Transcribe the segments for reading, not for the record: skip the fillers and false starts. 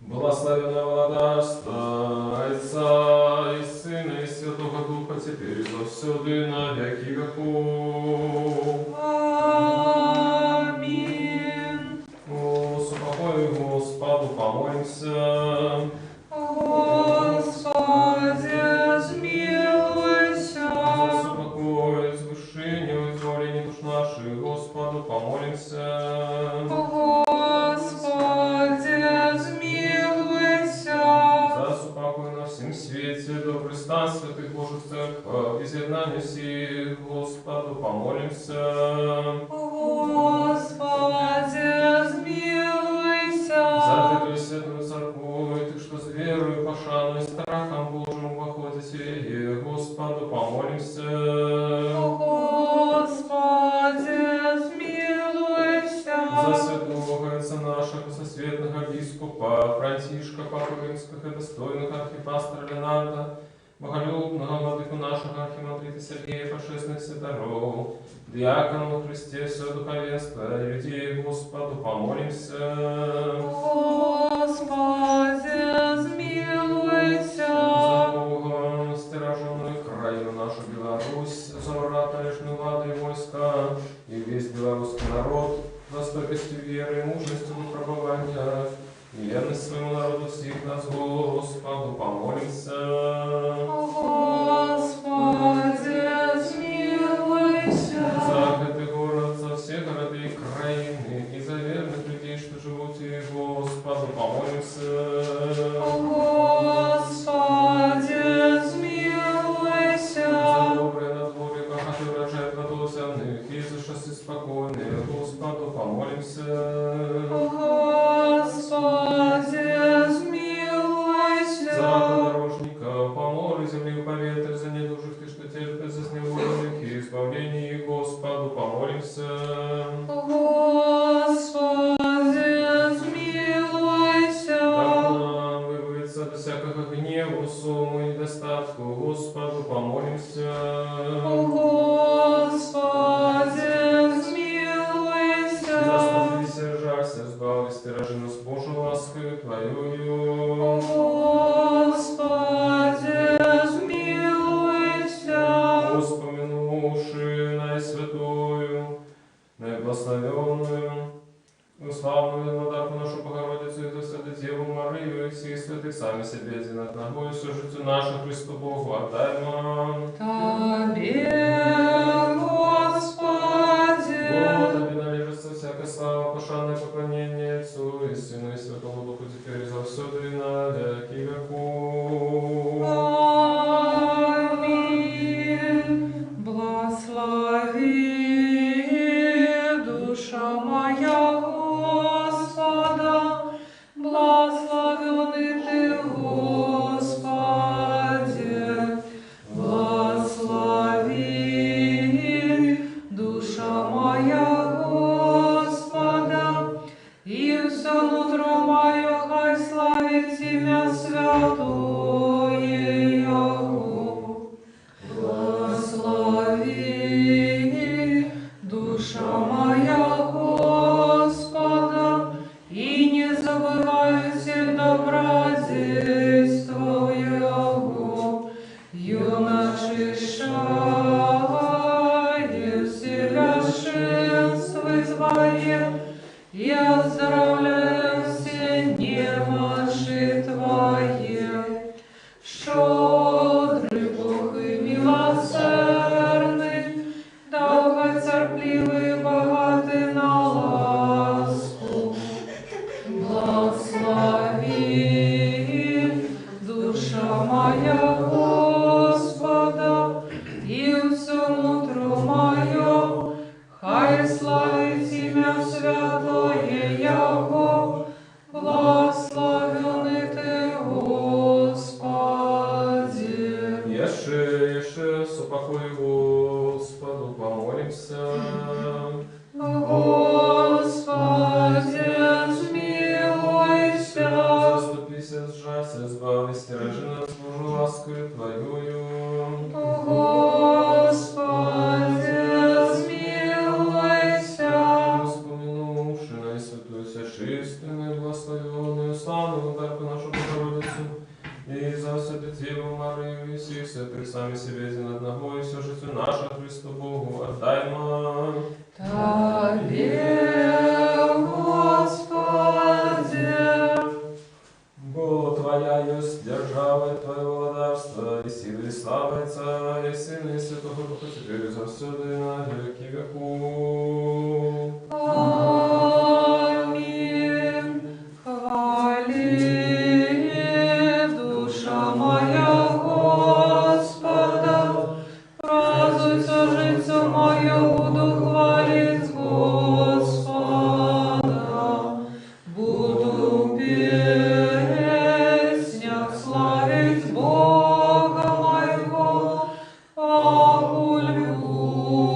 Благословенное владарство Отца и Сына и Святого Духа, теперь и завсюду и на веки веков. Аминь. Упокой Господу, помолимся. Господи, смилуйся. За упокой, возвышение, изволение душ наших, Господу, помолимся. Господи, смилуйся. За упокой на всем свете, добрый стан святых Божьих церквах, изъединание всех, Господу, помолимся. Господи, смилуйся. За эту святую церковь, ты что с верою, пошану и страхом Божьим воходите, Господу, помолимся. Господи, смилуйся. За святого отца нашего, сосветного епископа Франтишка, Папы Римских и достойных архипастора Ленарда, боголюбного владыку нашего архимандрита Сергея, пошествных святоров, диаконов во Христе, все духовенство, и людей Господу, помолимся. Господи, смилуйся. За Богом, стероженную краю нашу Беларусь, за врата лишнюю ладу и войска, и весь белорусский народ, за стойкостью веры и мужеством в пробованиях, и верность своему народу всех нас, Господу, помолимся. Господи, смилуйся. За этот город, за все города и краины, и за верных людей, что живут и Господу, помолимся. Господи, смилуйся. За доброе надворье, богатый урожай плодов земных, и за шоссы спокойные, Господу, помолимся. Господи, смилуйся. За подорожников, поморы земли в поветрь, за недужих ты, что терпят, за сневоленных и избавление, Господу, помолимся. Господи, смилуйся. Как нам выбавиться от всякого гнева, суммы и недостатку, Господу, помолимся. Господи, смилуйся. Заступися, жалься, избави, стережи нас, Божию ласкою Твоею. Господи, смилуйся. Воспомянувши наисвятую, наиблагословенную, славную владарку нашу Богородицу и Святую Деву Марию, и всех святых сами себе один от ногой, и служителю нашу Христу Богу отдаймо. Тебе, Господи. Тебе належится всякая слава, пошанное поклонение Отцу и Сыну и Святому Духу, теперь и завсюду и на веки веков. Аминь. Благослови душа моя Господа, благословенный Ты, Господи. Благослови душа моя Господа, и все нутро мое хай славит Имя Святое Его. Благослови душа моя Господа, и не забывай всех добродействов Его. Юношишае, вселяшенствуй Твое, и оздоровляю все немощи Твои. Щедрый Бог и милосердный, долготерпеливый и богатый на ласку. Благослови душа моя Господа, и все нутро мое, хай славит Имя Святое Его. Благословенный Ты, Господи. Еше, супокой Господу, помолимся. Господи, смилуйся. Заступися, сжалься, избави, стережи нас, Божию ласкою Твоею. Господи, смилуйся. Воспомянувши наисвятую, всечистую, благословенную, славную, Владарку нашу Богородицу, и за Святую Деву Марию, и всех святых сами себе один одного, и все житие наше Христу Богу отдаймо. Тебе, Господи, Бо Твоя есть держава, и Твое владарство, и силы, и слава, и Отца, и Сына, и Святого Духа, теперь и завсюду, и на веки веков. Аминь. Хвали, душа моя Господа, празднуй все житие мое, буду хвалить Господа, буду в песнях славить Бога моего,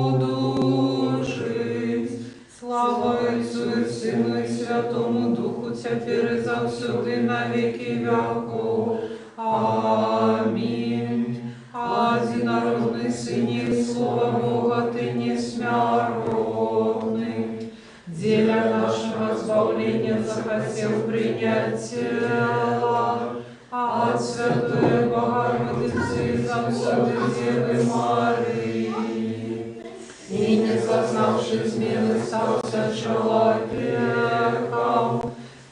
буду жить. Слава Отцу и Сыну и Святому Духу, теперь и завсюду, на веки веков. Аминь. Одинородный Сыне и Слово Бога, Ты несмертный, деля нашего избавления захотел принять тело от Святой Богородицы и завсюду Девы Марии. И не сознавший измены стался человеком,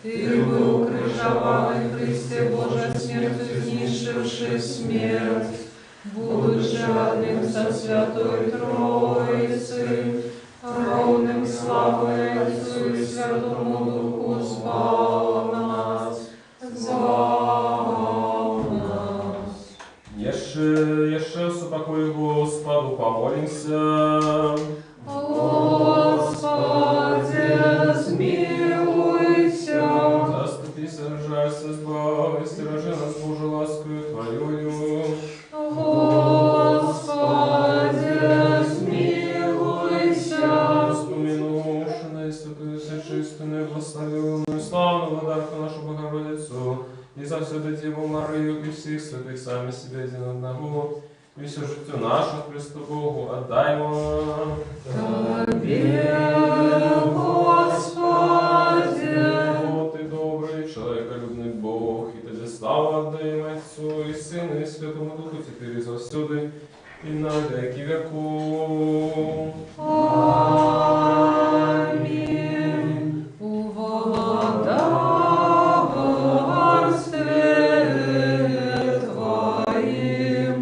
Ты был крыжованный в Христе Божьей смертью, изнищивший смерть, будучи одним со Святой Троицей, ровным славой Отцу и Святому Духу, звал нас. Еще с упокою Господу помолимся. Господи, смилуйся. Заступи, сражайся, избавь, стережи нас Божию ласкою Твоею. Господи, смилуйся. Вспоминувши святую, сочистую, благословенную, славную Владарку нашу Богородицу, и за всю Деву Марию, и всех святых сами себе один одного, и все житие наше Христу Богу отдаймо. Тебе, Господи, О, Ты добрый, человеколюбный Бог, и Тебе славу отдаем Отцу и Сыну и Святому Духу, теперь и завсюду, и на веки веков. Аминь. У владарстве Твоим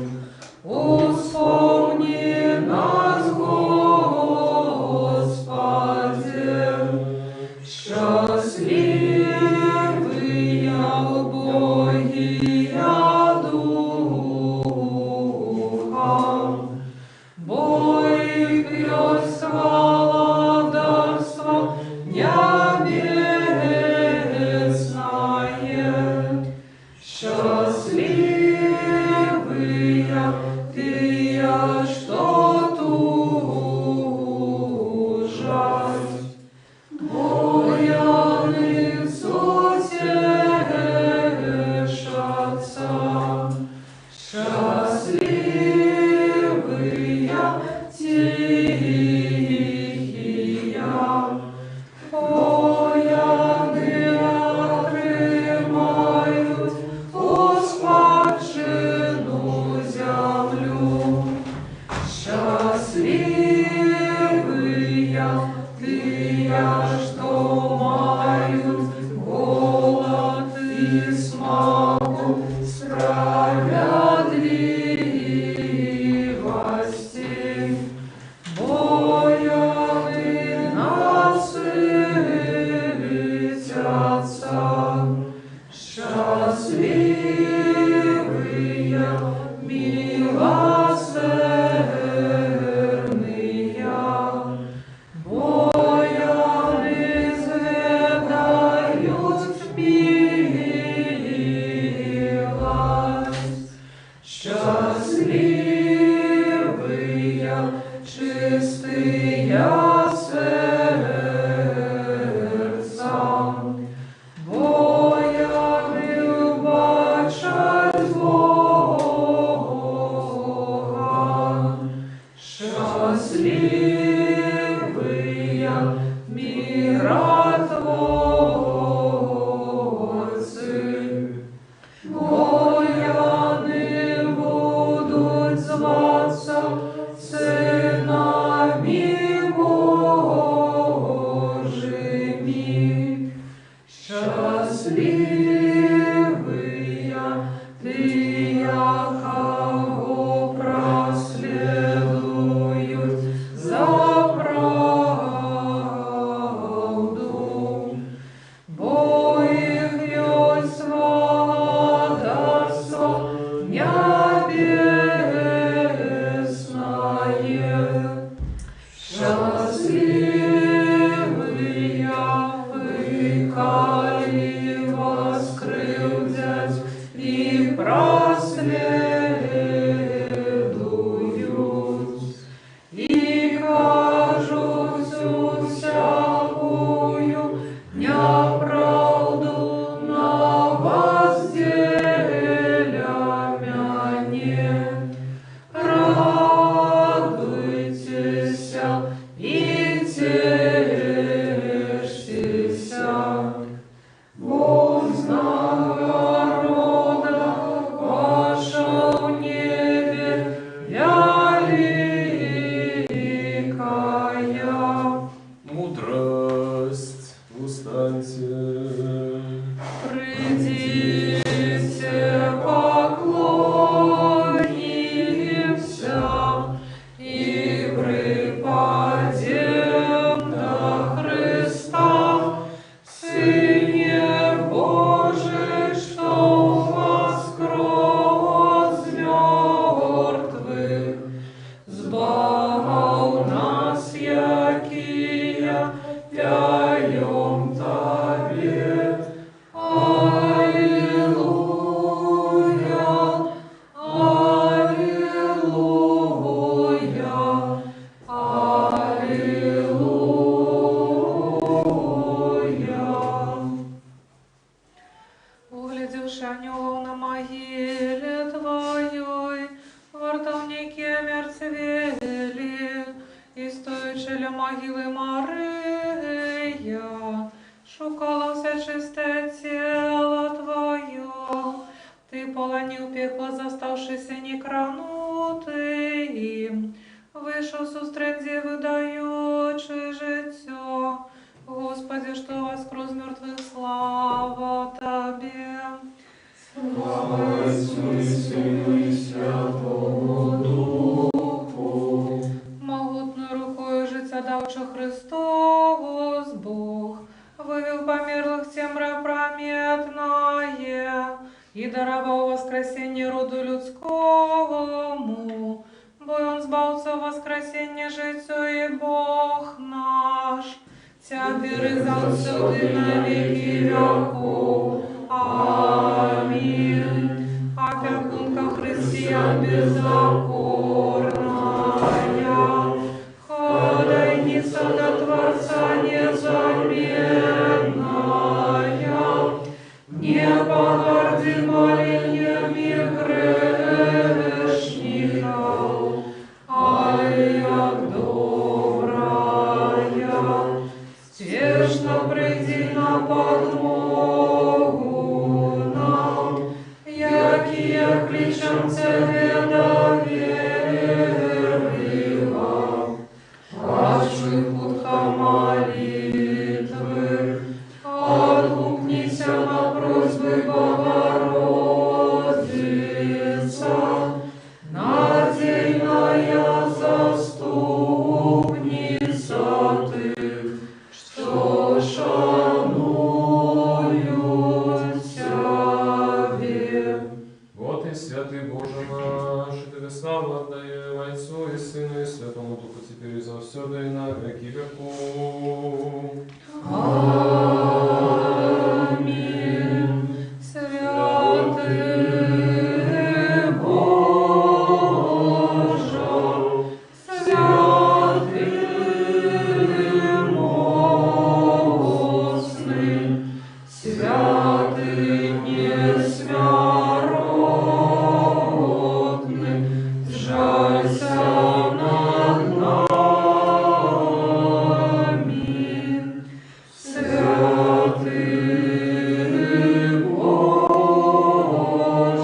вспомни нас, Господи, счастливые убогие духом, бой крест владарства небесное, счастливые тыя, что тужат, буяны утешатся, счастливые тихие, буяны отримают успадшину землю, счастливые тыя, что мают голод и смогу справедливости, бояны насытятся, счастливые милосердные, бояны зведают милость, счастливые чистые сердцем, бояны в проследуют и кажут всю всякую неправду на возделяне. Радуйтесь и тешьтесь, Бог народа ваша в небе великая. Мудрость, устаньте. Придите, поклонимся и припадем до Христа, Сыне Божий, что воскрес из мертвых, збавил нас, якие пяем Тебе. Аллилуйя, аллилуйя, аллилуйя. Углядевши анgelов на могиле Твоей, вартовники мертвели, и стоячи ля могили Мария, шукала все чисте тело Твое. Ты полонил пекло, заставшийся некранутым, вийшов сустренді, видаючи життя. Господи, що воскрес з мертвих, слава Тобі. Слава Отцу и Сыну и Святому Духу. Могутною рукою життя давче Христос Бог, вывел померлых в темря прометное и даровал воскресение роду людскому. Бо Он збавця воскресення життю и Бог наш, Тя перезал сюди на веки веков. Аминь. Опекунка христиан беззаконная, ходайница до Творца незаменная, не погорди молениями грешников, як добрая, стежно приди на подмогу нам, якие кличем Тебе доверливо. Ваших путка молитвы, отгукнися на просьбы Богородица, надейная заступница Ты, что шануют Тебе. Вот и святый Боже наш, и Тебе славу отдаем Отцу и Сыну и Святому Духу, теперь и завсёды и на веки веков. Аминь. Святый Боже, святый мощный, святый несмяротный, жалься над нами. Святый Боже,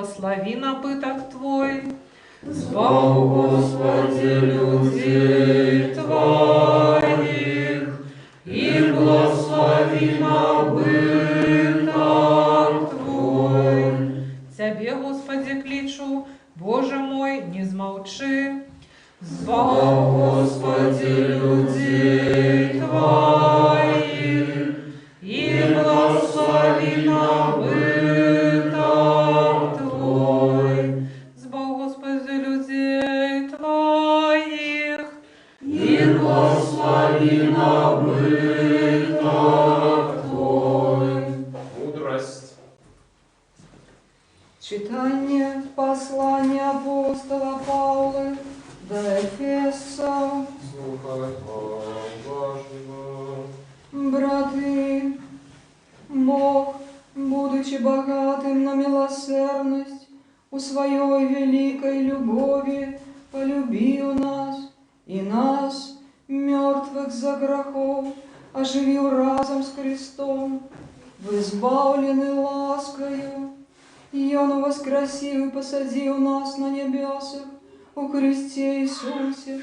благослови напиток Твой. Збав, Господи, людей Твоих, и благослови набыток Твой. Тебе, Господи, кличу, Боже мой, не змовчи. Збав, Господи, людей Твоих, и благослови набыток Твой. Збав, Господи, людей Твоих, И благослови набыток Твой. Мудрость. Читание послания апостола Павла до Ефесцев. Слухай, важливо. Браты, Бог, будучи богатым на милосердность, у своей великой любови полюбил нас, и нас, мертвых за грехов, оживил разом с Христом, вы избавлены ласкою, и Он воскресил и посадил нас на небесах у Христе Иисусе,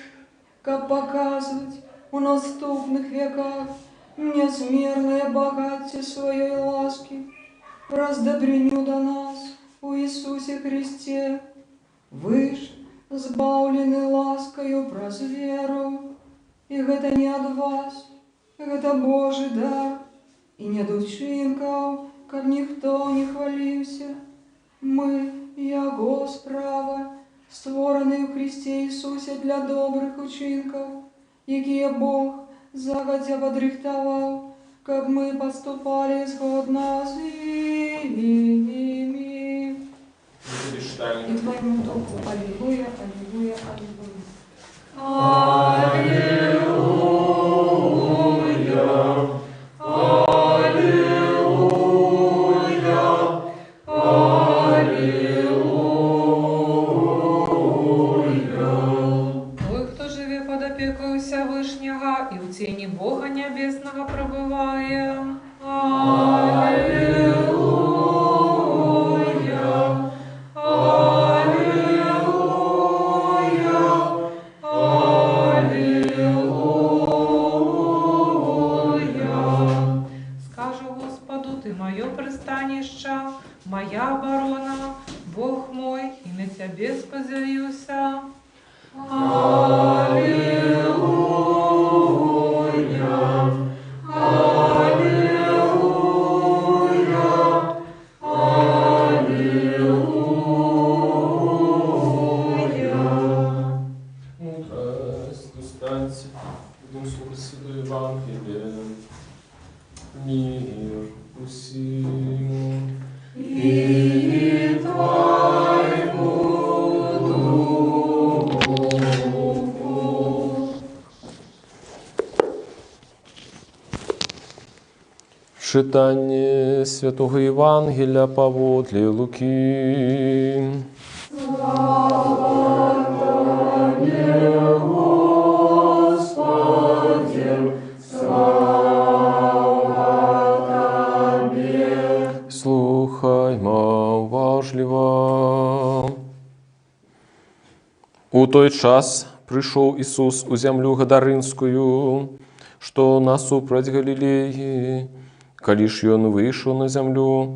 как показывать у наступных веках неизмерное богатство своей ласки, раздобреню до нас у Иисусе Христе. Вы ж збавлены ласкою праз веру, и это не от вас, это Божий дар, и не от учинков, как никто не хвалився. Мы, яго справа, створені в Христе Ісусі для добрих учинків, які Бог загодя подрихтовал, как мы поступали згодно з ними. Будешь читать. И Твоему духу. Аллилуйя, аллилуйя, аллилуйя. Той, хто живе под опекою Всевишнього і в тіні Бога Небесного пробиває. Аллилуйя, аллилуйя, аллилуйя. Скажу Господу, ти моє пристанище, моя оборона, Бог мой, і на тебе сподіваюся. Аллилуйя, аллилуйя, аллилуйя. Мудрость, устаньте, будем слушать Святое Евангелие. Мир усему. И Твоему Духу. Читание Святого Евангелия поводле Луки. Слухаймо уважливо. У той час прийшов Ісус у землю Гадаринську, що насупроть Галілеї. Коли ж ён вийшов на землю,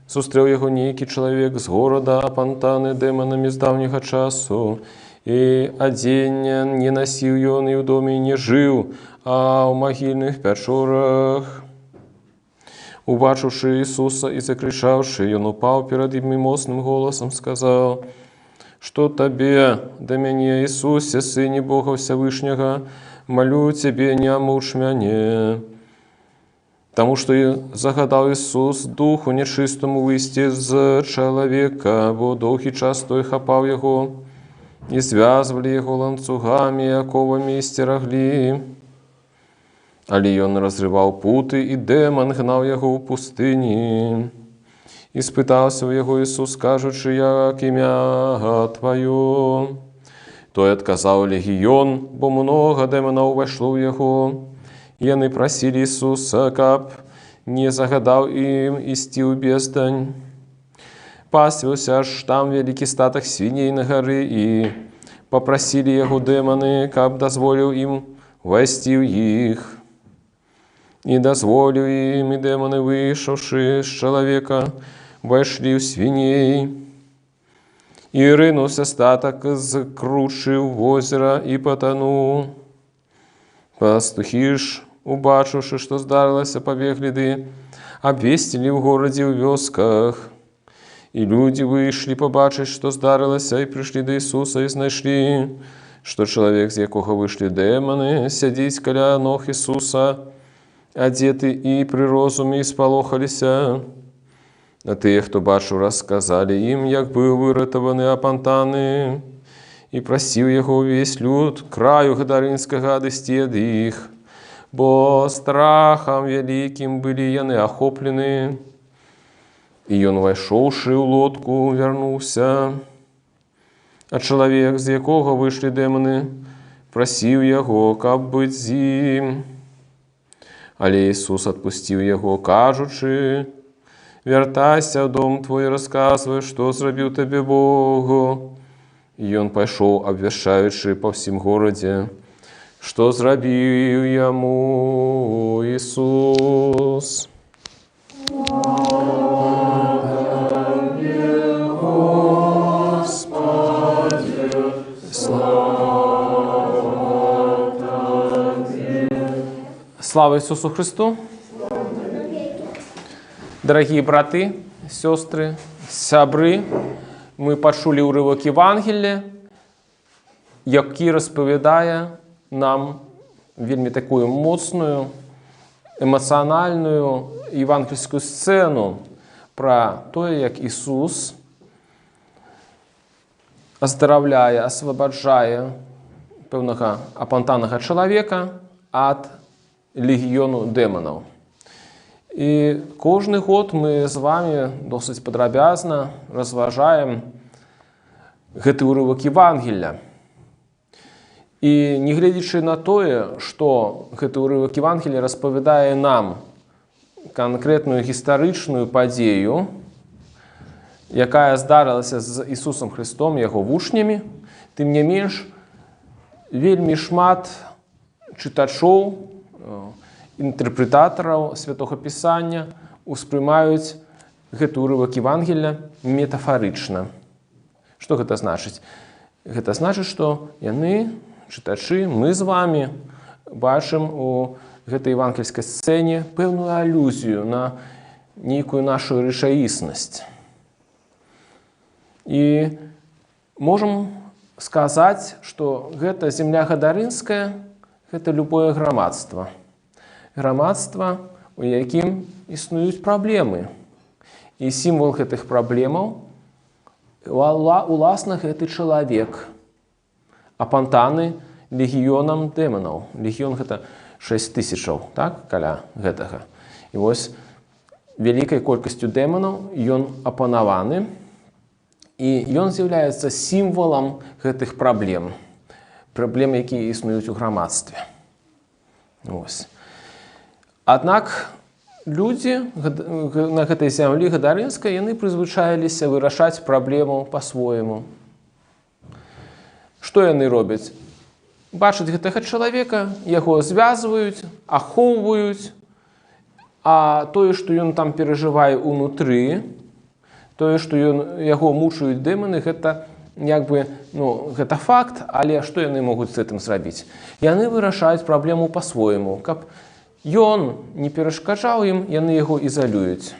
зустрів його некий чоловік з города, опантаний демонами з давнього часу, і одіння не носив ён, і в домі не жив, а в могильних печорах. Убачивши Ісуса і закричавши, ён упав перед ним і моцним голосом сказав: «Що тобі до мене, Ісусе, Сині Бога Всевишнього, молю тебе, не омуч мене». Тому що загадав Ісус духу нечистому вийти з чоловіка, бо довгий час той хапав його, і зв'язували його ланцюгами, і оковами, і стерегли. Але ён розривав пути, і демон гнав його у пустині. І спитався в його Ісус, кажучи, як ім'я Твоє. Той отказав легіон, бо много демона увійшло в його. І вони просили Ісуса, каб не загадав їм істи у бездань. пасвіўся аж там вялікі статак свіней на гары, і папрасілі яго дэманы, каб дазволіў ім увайсці ў іх. І дазволіў ім, і дэманы, выйшаўшы з чалавека, увайшлі ў свіней. І рынуўся статак з кручы ў возера і патануў. Пастухі ж, убачыўшы, што здарылася, пабеглі ды абвесцілі ў горадзе, ў вёсках. І людзі выйшлі пабачыць, што здарылася, і прыйшлі да Ісуса і знайшлі, што чалавек, з якога выйшлі дэманы, сядзіць каля ног Ісуса, адзеты і пры розуме, і спалохаліся. А тыя, хто бачыў, расказалі ім, як быў выратаваны апантаны, і прасіў яго ўвесь люд краю гадарынскага адысці ад іх, бо страхам вялікім былі яны ахоплены. І ён, увайшоўшы ў лодку, вярнуўся. А чалавек, з якога выйшлі дэманы, прасіў яго, каб быць з ім. Але Ісус адпусціў яго, кажучы: «Вяртайся ў дом твой, расказвай, што зрабіў табе Бог». І ён пайшоў, абвяшчаючы па ўсім горадзе, што зрабіў яму Ісус. Слава Ісусу Христу! Дорогие браты, сестры, сябры, мы пачулі ўрывак Євангелія, які распавядае нам вельмі такую моцную, эмацыянальную евангельскую сцэну пра тое, як Ісус аздараўляе, асвабаджае пэўнага апантанага чалавека ад легіёну дэманаў. І кожны год мы з вами досыць падрабязна разважаем гэты ўрывак Євангелія. І нягледзячы на тое, што гэты ўрывак Євангелія распавядае нам канкрэтную гістарычную падзею, якая здарылася з Ісусам Христом, яго вучнямі, тым не менш, вельмі шмат чытачоў, інтэрпрэтатараў Святога Пісання успрымаюць гэты ўрывак Євангелія метафарычна. Што гэта значыць? Гэта значыць, што яны, чытачы, мы з вами бачым у гэтай евангельскай сцэне пэўную алюзію на нейкую нашу рэчаіснасць. І можам сказаць, што гэта зямля гадарынская, гэта любое грамадства. Грамадства, у якім існуюць праблемы. І сімвал гэтых праблемаў уласна гэты чалавек, апантаны легіёнам дэманаў. Легіён гэта 6000, так, каля гэтага. І вось вялікай колькасцю дэманаў ён апанаваны, і ён з'яўляецца сімвалам гэтых праблем, якія існуюць у грамадстве. Вось. Аднак людзі на гэтай зямлі гадарынскай, яны прызвычаіліся вырашаць праблему па-свойму. Што яны робяць? Бачаць гэтага чалавека, яго звязваюць, ахоўваюць, а тое, што ён там перажывае ўнутры, тое, што яго мучаюць дэманы, гэта гэта факт, але што яны могуць з гэтым зрабіць? Яны вырашаюць праблему па-свойму, каб ён не перашкаджаў ім, яны яго ізалююць.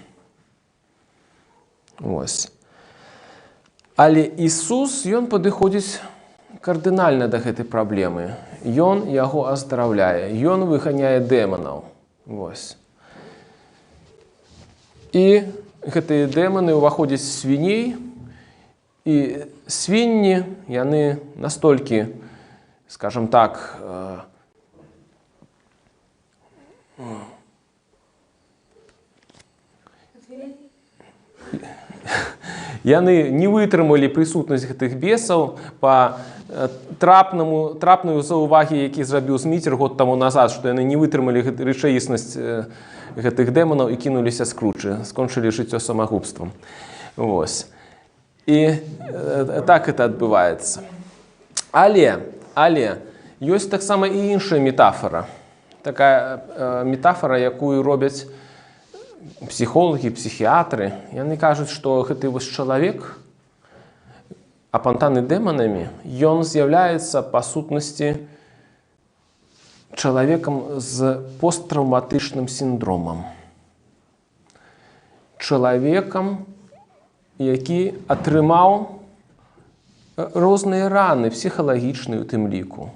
Вось. Але Ісус, ён падыходзіць кардынальна да гэтай праблемы. Ён яго аздараўляе, ён выганяе дэманаў. Вось. І гэтыя дэманы ўваходзяць з свіней, і свінні, яны настолькі, скажам так, яны не вытрымалі прысутнасць гэтых бесаў па трапнай заўвагі, які зрабіў Зміцер год таму назад, што яны не вытрымалі рэчаіснасць гэтых дэманаў і кінуліся з кручы, скончылі жыццё самагубствам. Вось. І так це відбувається. Але є так само і інша метафора. Така метафора, яку роблять психологи, психіатри. Вони кажуть, що гэты вось чалавек, апантаны дэманамі, ён з'яўляецца па сутнасці чалавекам з посттраўматычным сіндромам. Чалавекам, які атрымаў розныя раны псіхалагічныя у тым ліку.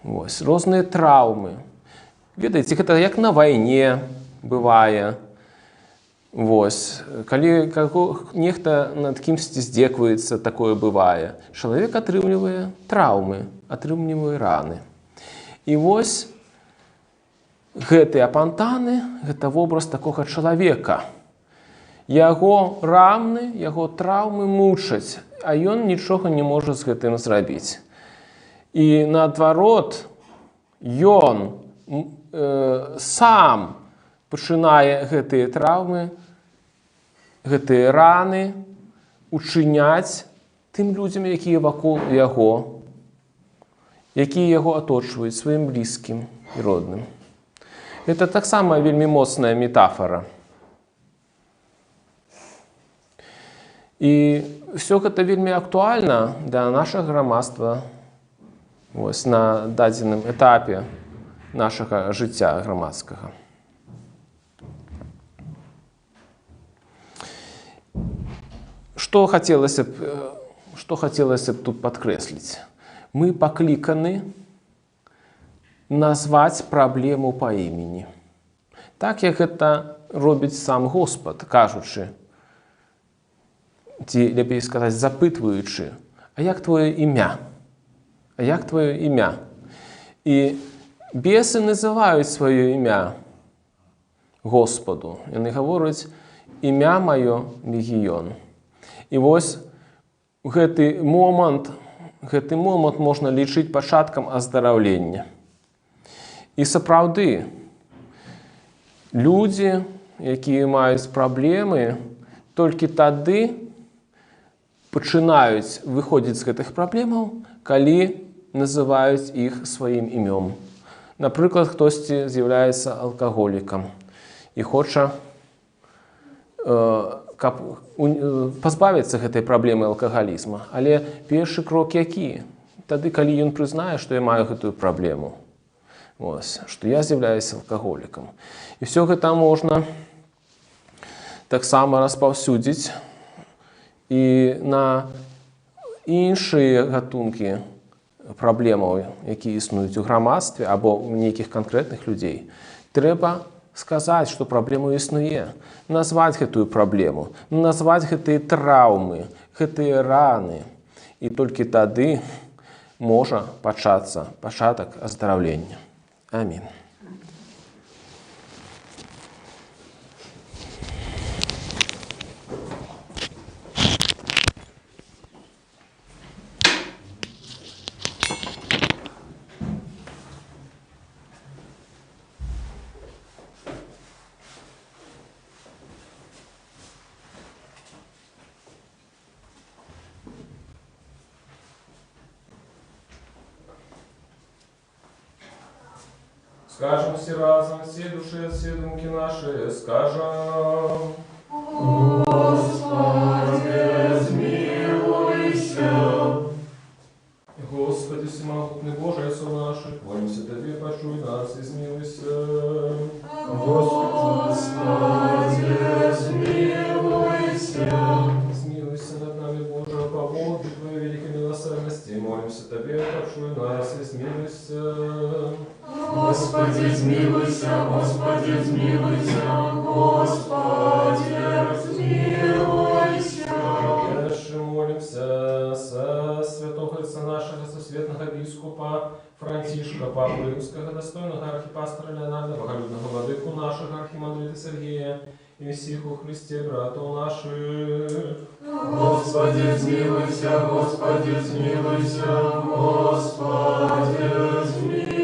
Вось, розныя траўмы. Ведаеце, гэта як на вайне бывае. Вось, калі нехта над кімсьці здзекваецца, такое бывае. Чалавек атрымлівае траўмы, атрымлівае раны. І вось гэтыя апантаны – гэта вобраз такога чалавека. Яго раны, яго траўмы мучаць, а ён нічога не можа з гэтым зрабіць. І наадварот, ён сам пачынае гэтыя траўмы, гэтыя раны учыняць тым людзям, якія вакол яго, якія яго аточваюць сваім блізкім і родным. Гэта таксама вельмі моцная метафора. І ўсё гэта вельмі актуальна для нашага грамадства на дадзеным этапе нашага жыцця грамадскага. Што хацелася б тут падкрэсліць? Мы пакліканы назваць праблему па імені. Так, як гэта робіць сам Господ, кажучы, ці, лепей сказаць, запытваючы, а як твоё імя? А як твоё імя? І бесы называюць сваё імя Господу. Яны гавораць, імя маё легіён. І вось гэты момант можна лічыць пачаткам аздараўлення. І сапраўды, людзі, якія маюць праблемы, толькі тады пачынаюць выходзіць з гэтых праблемаў, калі называюць іх сваім імём. Напрыклад, хтосьці з'яўляецца алкаголікам і хоча каб пазбавіцца гэтай праблемы алкагалізма. Але першы крок які? Тады, калі ён прызнае, што я маю гэтую праблему. Ось, што я з'яўляюся алкаголікам. І ўсё гэта можна таксама распаўсюдзіць і на іншыя гатункі праблемаў, якія існуюць у грамадстве або ў нейкіх канкрэтных людзей. Трэба сказаць, што праблема існуе, назваць гэтую праблему, назваць гэтыя траўмы, гэтыя раны. І толькі тады можа пачацца пачатак аздараўлення. Амінь. Скажем все разом, все души, все думки наши, скажем. Господи, смилуйся. Господи, всемогутный Боже, Отцу наших, молимся Тебе, почуй нас и смилуйся. Господи, смилуйся. Смилуйся над нами, Боже, по воле Твоей великой милосердности, молимся Тебе, почуй нас и смилуйся. Господи, смилуйся, Господи, смилуйся, Господи, смилуйся. Дальше молимся со святого отца нашего, со светлого бискупа Францишка, Папы Римского, достойного архипастора Леонарда, боголюбного владыку нашего, архимандрита Сергея, и всех у Христе, братов наших. Господи, смилуйся, Господи, смилуйся, Господи, смилуйся.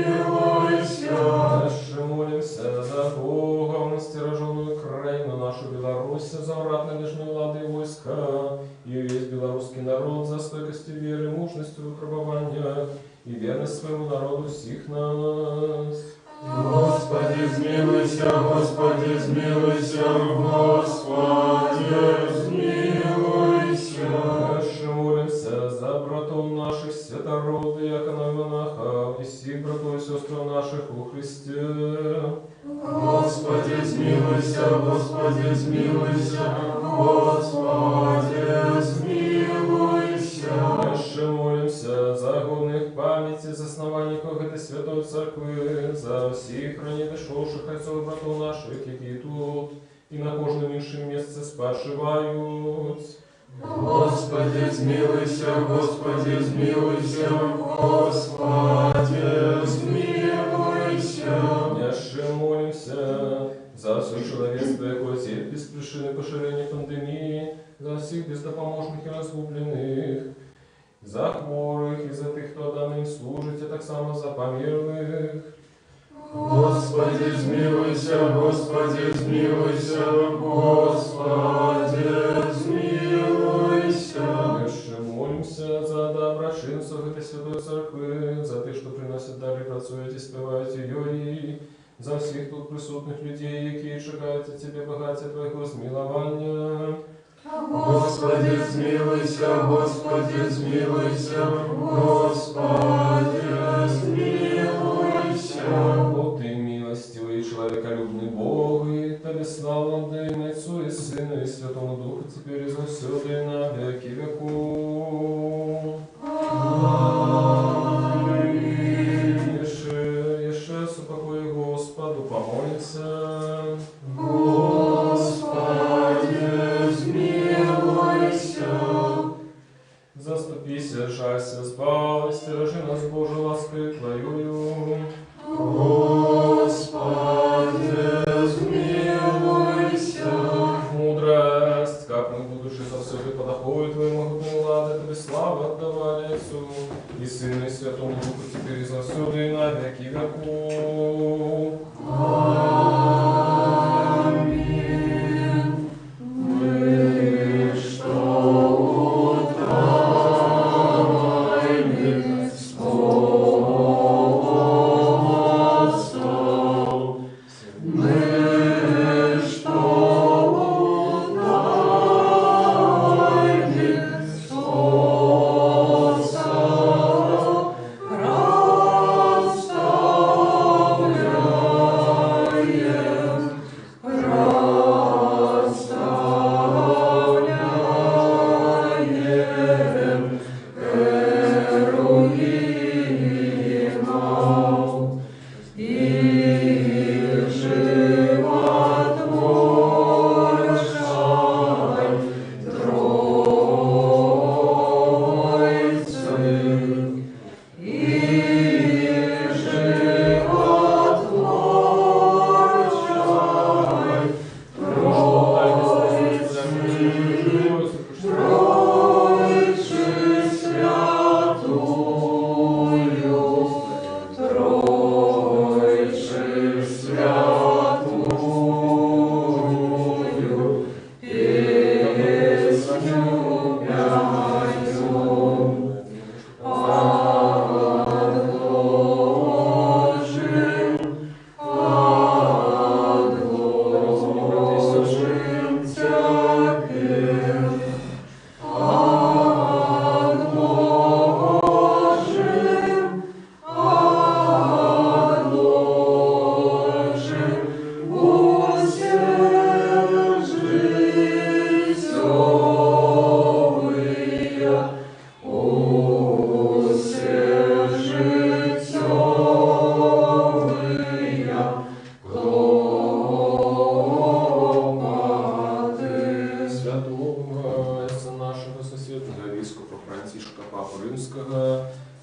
Дальше молимся за Богом, стероженную крайну нашу Беларусь, за ратно-нежную лады и войска, и весь белорусский народ за стойкостью веры, мужностью в выпробованиях и верность своему народу всех нас. Господи, zmiłuj Господи, zmiłuj Господи, zmiłuj Дальше молимся за братов наших святороды, якона монахов, и всех братов и сестр наших во Христе. Господи, zmiłuj Господи, zmiłuj Господи, zmiłuj Дальше молимся за годных памяти, за основанников этой святой церкви, за всех храни дошедших отцов братов наших, які тут и на кожном іншому місці спашивають. Господи, zmiłuj Господи, zmiłuj Господи, zmiłuj Дальше молимся за все человечество, якое терпит без причины поширения пандемии, за всех бездопоможных и разгубленных, за хворых и за тих, хто даним їм служить, а так само за померлих. Господи, zmiłuj Господи, zmiłuj Господи, zmiłuj Дальше молимся за доброчинцев этой святой церкви, за тих, що приносять дары, працюють і співають її, за всіх тут присутних людей, які чекають від Тебе багаття Твоєго змилування. Господи, zmiłuj Господи, zmiłuj Господи, zmiłuj О Ты, милостивый и человеколюбный Бог, и Тебе слава отдаем Отцу и Сыну и Святому Духу, теперь и за все, и на веки веков. Еще с упокоя Господу помолимся. Господи, zmiłuj Заступися, жалься, збав, стережи нас, Боже, ласкою Твоею. Господи, zmiłuj Мудрость, как мы, будучи за все подоходит Твоей могутной лады, Тебе славу отдавали Отцу и Сыну и Святому Духу, теперь и за все, и на веки веков. Аминь. Мы, что утайны способ, мы, что утайны способ,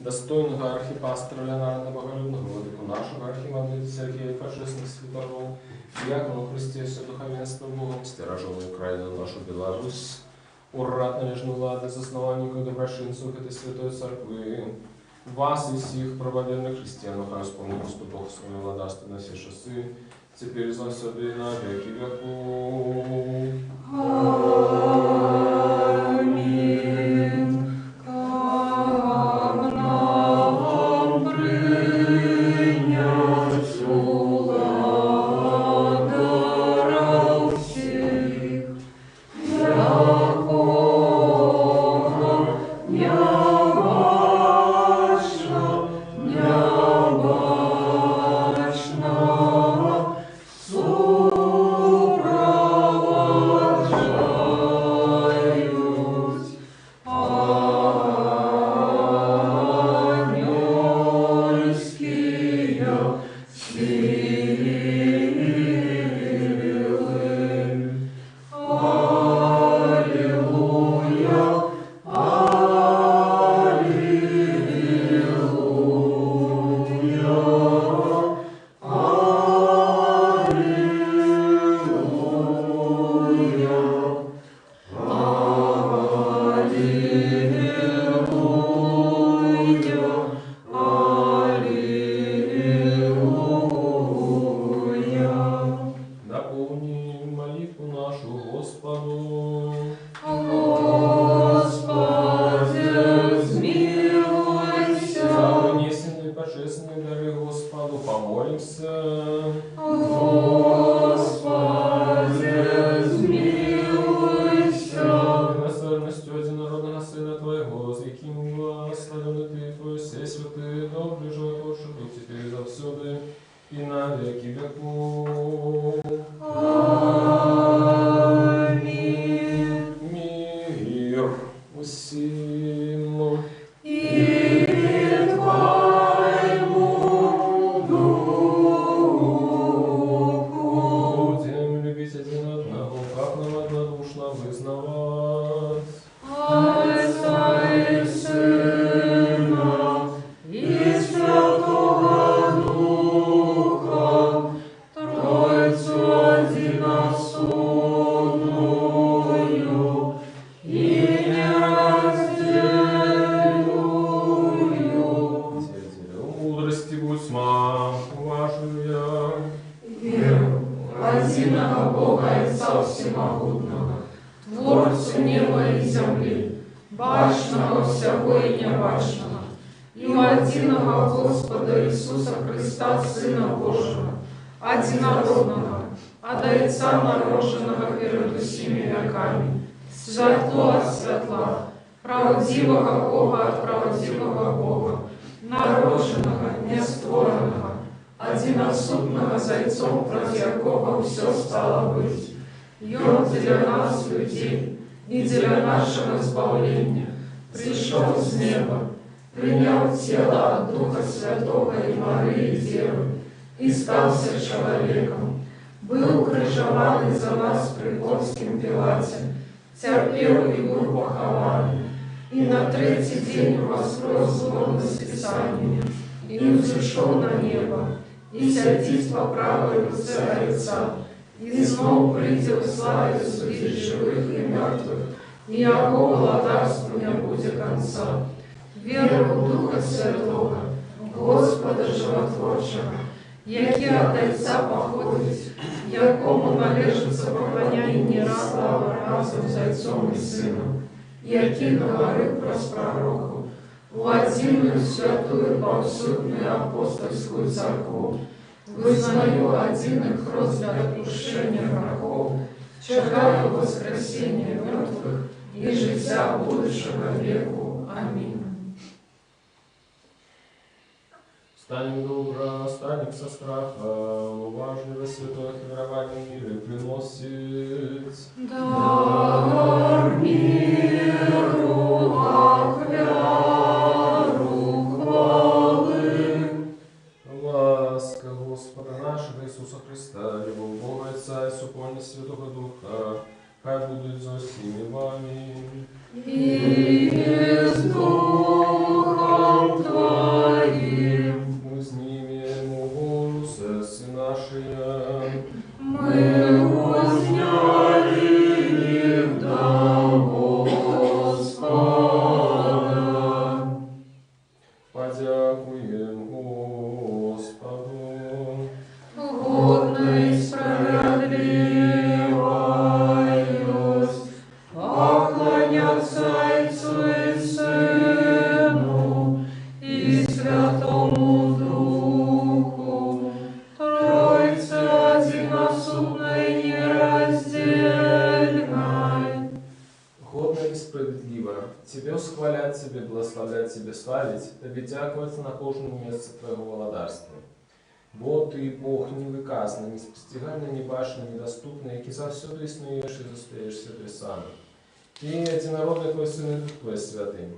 достойного архипастора Леонарда Боголюбного, владыку нашего архимандрита Сергея, фашистных святоров, диакону Христе, все духовенство Богом, стираженную Украину нашу Беларусь, уратно лежну лады, заснованнику и доброшинцу этой святой церкви, вас и всех правоверных христиан, хай вспомни Господь Бог свою владарство на все часы, теперь завсёды и на веки веков. Аминь. Как нам принять уладоров всех, якого необычно сопровождают ангельские силы. Аллилуйя, аллилуйя, аллилуйя, аллилуйя. Наполни молитву нашу Господу. Господи, смилуйся. За вынесенные божественные дары Господу помолимся. Господи, смилуйся. Милосердностью одинородного Сына Твоего, с яким благословенный Ты, Твой все святые, добрый, животворший Дух, теперь и завсёды, и на веки веков. Аминь. Мир усим. И Твоему Духу. Будем любить один одного, как нам однодушно вызнавать. Отца и Сына, и Святого Духа, Троицу одиносудную и нераздельную. Дети, мудрости будь тьма, уважаю Веру одиного Бога Отца Всемогутного, Творцу неба и земли, башного всего и небашного, и в одиного Господа Иисуса Христа, Сына Божьего, одинородного, от Отца нароженного перед усими веками, светло от светла, правдивого Бога от правдивого Бога, нароженного, нестворенного, одиносудного зайцом, против якого все стало быть. И Он для нас, людей, и для нашего избавления, пришел с неба, принял тело от Духа Святого и Марии Девы, и стался человеком, был крыжован за нас при Понтском Пилате, терпел и был похован, и на третий день воскрес згодно с Писаниями, и взошел на небо, и сядет по правой руце Отца, и снова придет в славе судить живых и мертвых, и яко владарству не будет конца. Веру в Духа Святого, Господа Животворчего, яки от Отца походит, якому належится поклоняние слава разом с Отцом и Сыном, яки говорил про пророку, в одиную святую повсюдную апостольскую церковь, вызнаю один кровь для отпущения грехов, чекаю воскресения мертвых и життя будущего веку. Аминь. Станем добро, станем со страха, уважливо святое мирование мира приносить. Дар миру, ахвяру хвалы. Ласка Господа нашего Иисуса Христа, любовь Бога Отца и супольность Святого Духа, хай будет за всеми вами. И с Духом Твоим. Мы с ними молимся, наши. Мы узняли их домой. благословлять Тебе, славить, Тебе дякувати на кожному місці Твоего володарства. Бо Ти, Бог невиказний, неспостигальний, небачний, недоступний, який завсюди існуєш і зостаєшся Ти сам. Ти одинародний Твой Син і Дух Твой Святий.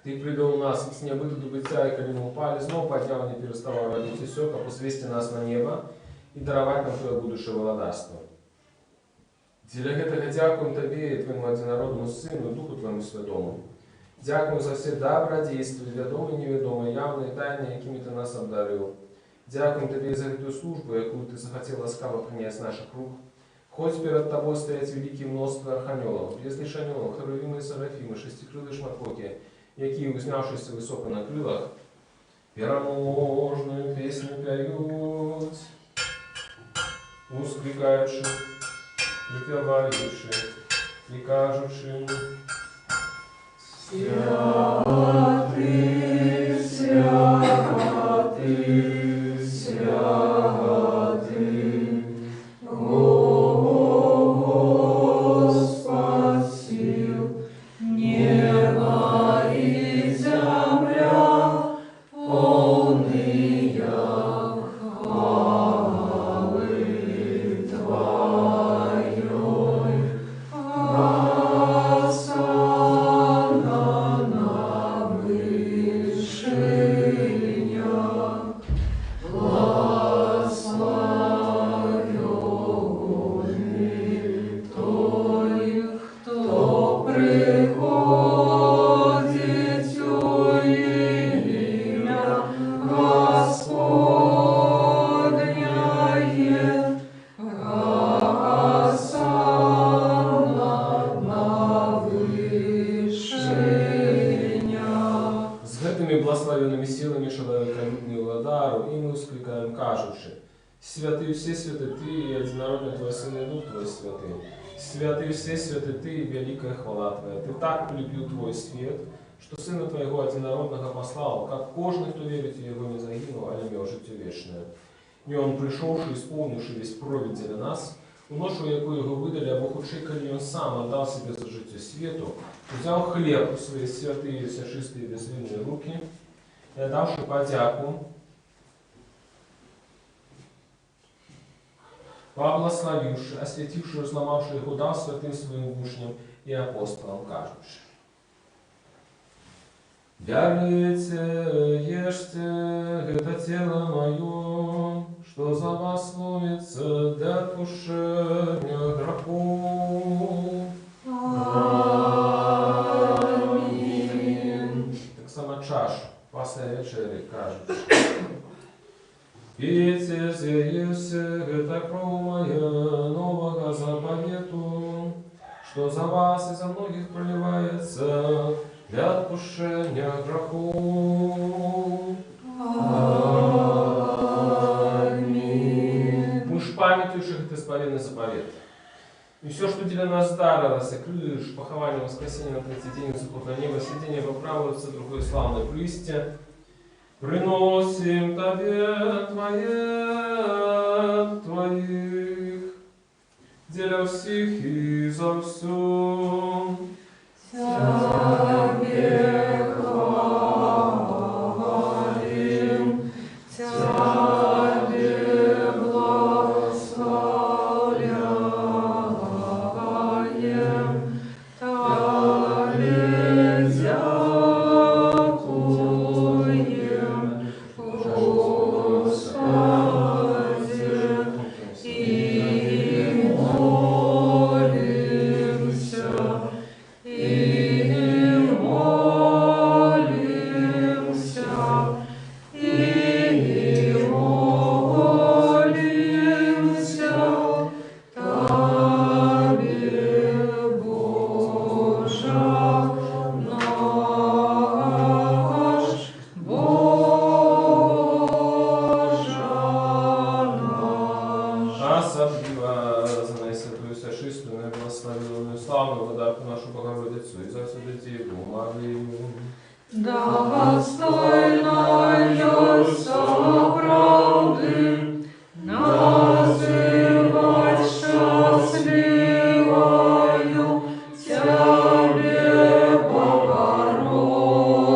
Ты привел нас с небыта до бытия, и коли мы упали, снова поднял, не переставал родить усек, а посвести нас на небо и даровать нам Твое будущее володарство. Для этого дякуем Тебе и Твоему одинородному Сыну и Духу Твоему Святому. Дякуем за все добродействия, ведомые и неведомые, явные и тайные, якими Ты нас обдарил. Дякуем Тебе за эту службу, якую Ты захотел ласкаво принять с наших рук. Хоть перед Тобой стоять великие множество архангелов, безлишь анgelов, херувимы и серафимы, шестикрылые шматоки, якие, узнявшиеся высоко на крылах, пероможную песню поют, ускликаючи, и певаючи, и кажучи: Святый, святый, святый, Господь сил, небо и земля, полные хвалы Твоей. Осанна на вышинях, благословенный Той, кто приходит в имя Господне. Осанна на вышинях. С гэтыми благословенными силами человеколюбную владару, и мы ускликаем, кажучи: Святый все святы Ты, и одинородный Твой Сын и Дух Твой Святый. Святый все святы Ты, и великая хвала Твоя. Ты так полюбил Твой свет, что Сына Твоего одинородного послал, как кожный, кто верит в Его, не загинул, а имел життя вечное. И Он, пришедший, исполнивший весь провід для нас, у ношу, яку Його видали, або худший, коли Он сам отдал себе за життя світу, взял хлеб в свои святые, всячистые, безвинные руки, и, отдавши подяку, поблагословивши, осветивши, разломавши его, дал святым своим учням и апостолам, кажучи: «Берите, ешьте, это тело мое, что за вас ломится для отпущения грехов». Аминь. Так само чашу, після вечері, кажучи: «Пейте, з'їжте, это кров моя нового заповету, что за вас и за многих проливается для отпущения грехов». Аминь. Мы ж памятующих это исповедный заповед. И все, что для нас дарилось, крыш, похование, воскресенье на третий день, заход на небо, сидение по правую, все другое славное присте, приносим Тебе Твоих, деля всех и за все. Тебе хвалим, Тебе благословляем, Тебе дякуем, Господи, и молимся, Особливо за наисвятую сошистую, благословенную славную владарку нашу Богородицу и за всю Деву Марию. достойною правды называть счастливою Тебе, Богородицу.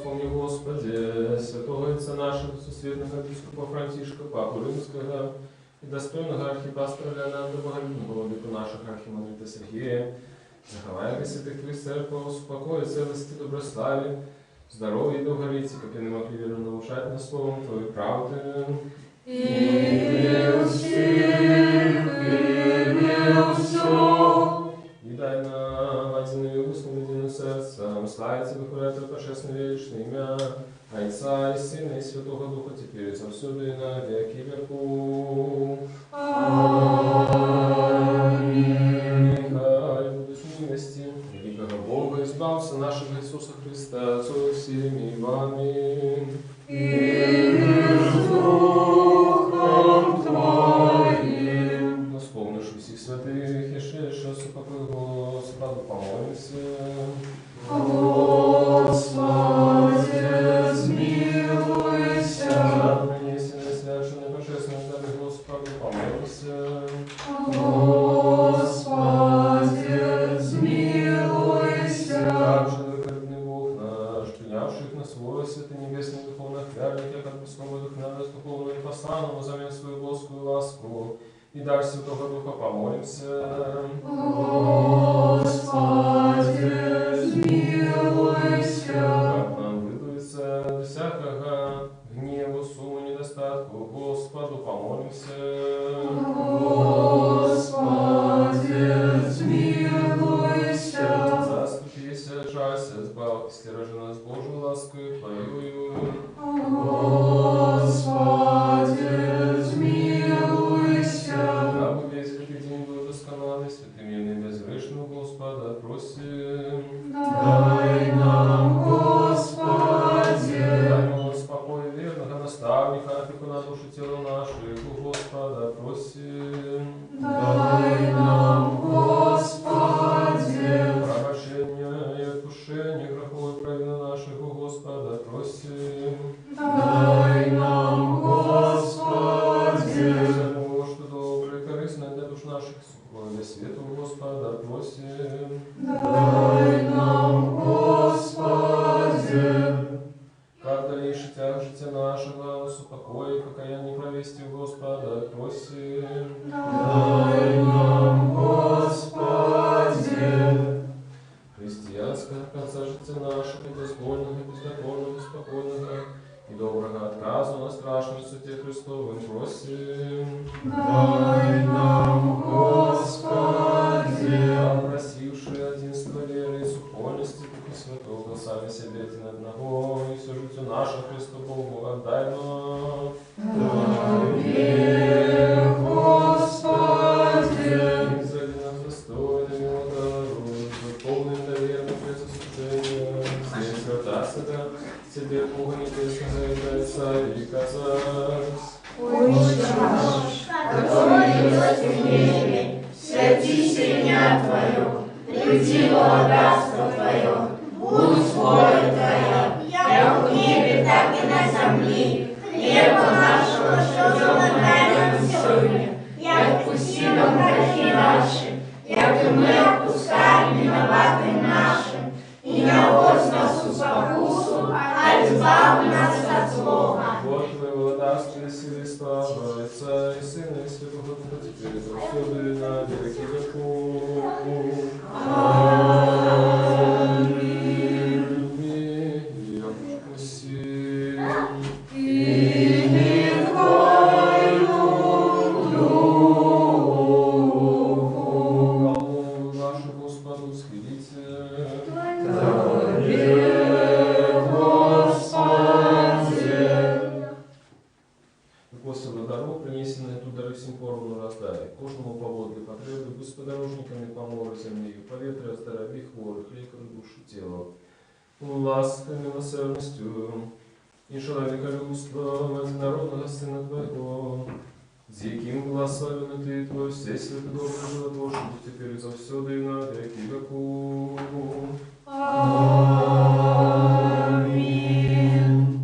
вспомни, Господи, святого Отца нашего, сусветного епископа Францишка, Папу Римского, и достойного архипастора Леонарда, боголюбного владыку наших архимандрита Сергея, заховай святых Твоих церковь, успокой, целости, доброславие, здоровье и долголетие, как и не могли верно наушать на словом Твоей правды. И дай нам один устным единым сердцем, славить и выхвалять Твое божественное вечное имя, Отца и Сына и Святого Духа, теперь и повсюду и на веки веков. Аминь. Нехай будут милости великого Бога, избавься нашего Иисуса Христа, Отцу всеми вами. И с Духом Твоим. Вспомнивши всех святых и шедших с упокой Господу, помолимся. Господи, смилуйся. Нанесенный священный божественный дар Господу, помолимся. Господи, смилуйся. Также духовный Бог наш, принявших на свой святый небесный духовных вярных, як от Божского духовного духовного и посланного взамен свою Божскую ласку, и дар Святого Духа, помолимся. Господи, смилуйся. Как нам выдуется до всякого гневу, сумму, недостатку, Господу, помолимся. Господи, смилуйся. Заступися, жалься, избавь, стиражи нас Божию ласкою Твою. Господи, смилуйся. Дабы весь этот день был доскональный, святым и безгрешным Господа просим. Дай нам, Господи. Дай нам спокой верного наставника, опекуна души тела наших, у Господа просим. Дай нам, Господи. Прощения и отпущения грехов и провин наших, у Господа просим. Дай нам, Господи. Всего, что доброе и корыстное для душ наших, для света у Господа просим. Дай нам, Господи. Как дальнейший тяг життя нашего, упокой и покаяние провести у Господа просим. Дай нам, Господи. Христианского конца життя нашего, безбольного, бездокорного, спокойного и доброго отказу на страшном суде Христовым просим. Дай нам, Господи. Опросившие единство веры и сухольности Духа Святого, сами себе один одного, и все житие наше Христу Богу отдай нам. Дай, Господи. Изради нас достойными удару, полным доверным пресослужением, здесь врататься да, Тебе, Бога Небесного, является и казалось. Отче наш, который есть в небе, святися имя Твое, приди благодатство Твое, будь воля Твоя, как в небе, так и на земле. Хлеба нашего, что дай нам сегодня, и отпусти нам грехи наши, как и мы отпускаем виноватым нашим, и не вводь нас в спокусу, а избавь нас от злого. Вот Твоего царства и силы, слава Отца и Сына и Святого Духа, теперь и повсюду и на веки веков. Аминь. Я вкусил. И не Твою духу. Голову нашу Господу схилите. Тебе, Господи. После даров, принесенные тут дары всем поровну раздай. Кожному поводле потребы, господорожниками поморы земли, поветрия здоровья хворых, лекарь души тела. Лаской, милосердностью и человеколюбством одинародного Сына Твоего, диким благословен Ты, Твой, все святы добрый животворший, теперь и завсёды и на веки веков. Аминь.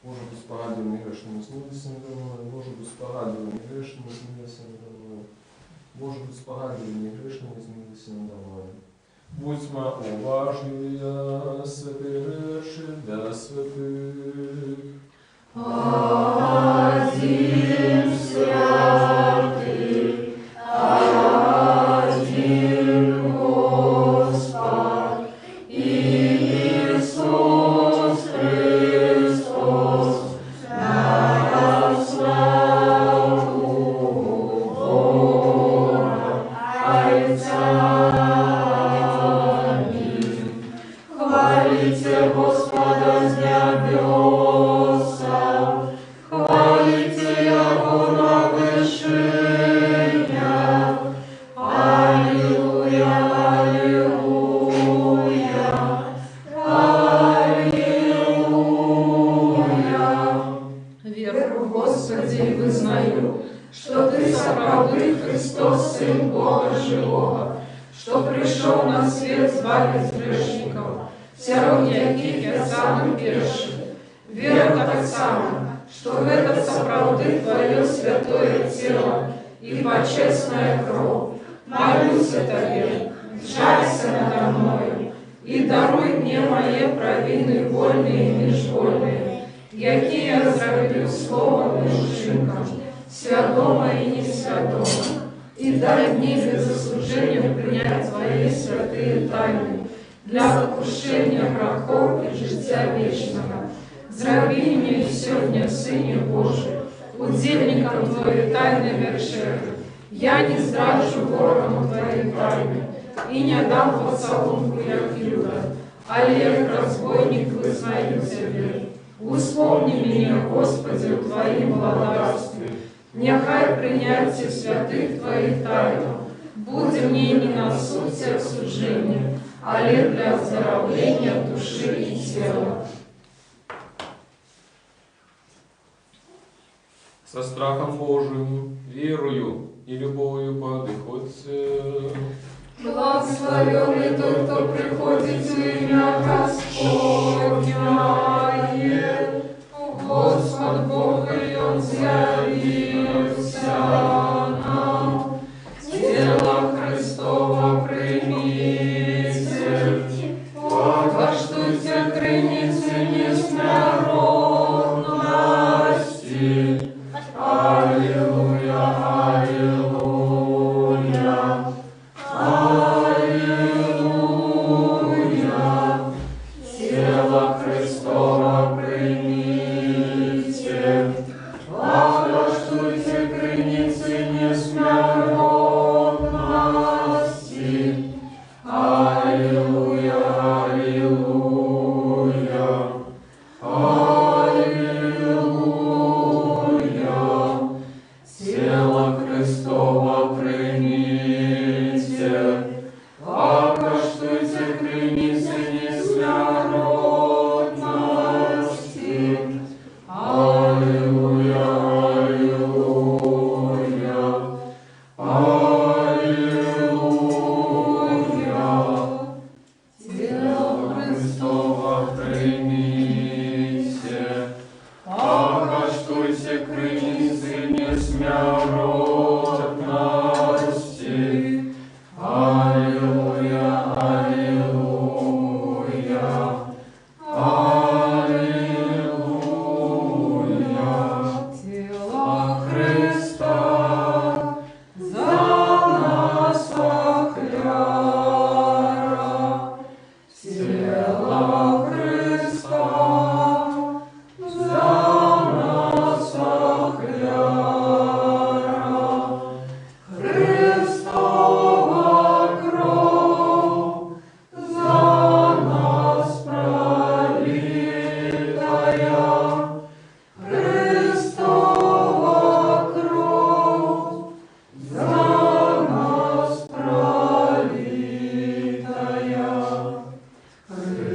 Боже, Господи, грешному смилуйся надо мною, Боже, Господи, грешному смилуйся надо мною, Боже, Господи, грешному смилуйся надо мною. Будь письма уважнюя, святые речи для святых. Один святый, один Господь, Иисус Христос, на славу Бога Отца. Аминь. Хвалите Господа с небесов, хвалите Его на вышинях. Аллилуйя, аллилуйя, аллилуйя. Веру в Господе и вызнаю, что Ты соправды Христос, Сын Бога Живого, что пришел на свет избавить грешников, всех яких я самым первым. Веру так само, что в это соправды Твое святое тело и почестная кровь. Молюсь о Тебе, жалься надо мною, и даруй мне мои провины вольные и межвольные, якие я зроблю словом и вчинком, свядомо и несвядомо, и дай мне без заслужения принять Твои святые тайны для закушения грехов и життя вечного. Зроби мне сегодня, Сыне Божий, удельником Твоей тайны вечери. Я не зраджу ворогам Твоей тайны и не дам поцелунку, як Юда, але як разбойник вызнаю Тебе. Успомни меня, Господи, в Твоим благодарстве. Нехай принятие святых Твоих тайн буде мне не на суд всех суждения, але для оздоровления души и тела. Со страхом Божиим, верою и любовью подыходьте. Благословенный тот, кто приходит в имя Господне. Господь Бог, и Он явился нам. Тело Христово примите, погождуйте креницы несмиренности. Аллилуйя, аллилуйя, аллилуйя. Тело Христово примите, погождуйте креницы несмиренности. Аллилуйя, аллилуйя, аллилуйя. Тело Христово примите, погождуйте креницы несмиренности. Аллилуйя, аллилуйя, аллилуйя. Тело Христово примите, погождуйте креницы несмиренности. Аллилуйя, аллилуйя, аллилуйя. Тело Христа за нас охляра. Тело Христа за нас охляра. Христова кровь за нас пролитая. Христова кровь за нас пролитая.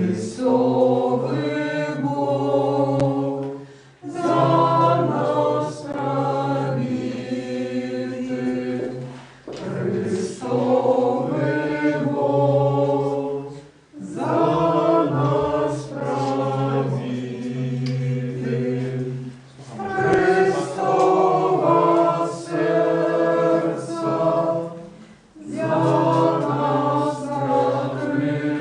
Христовый Бог за нас пробитый. Христовый Бог за нас пробитый. Христово сердце за нас закрыто.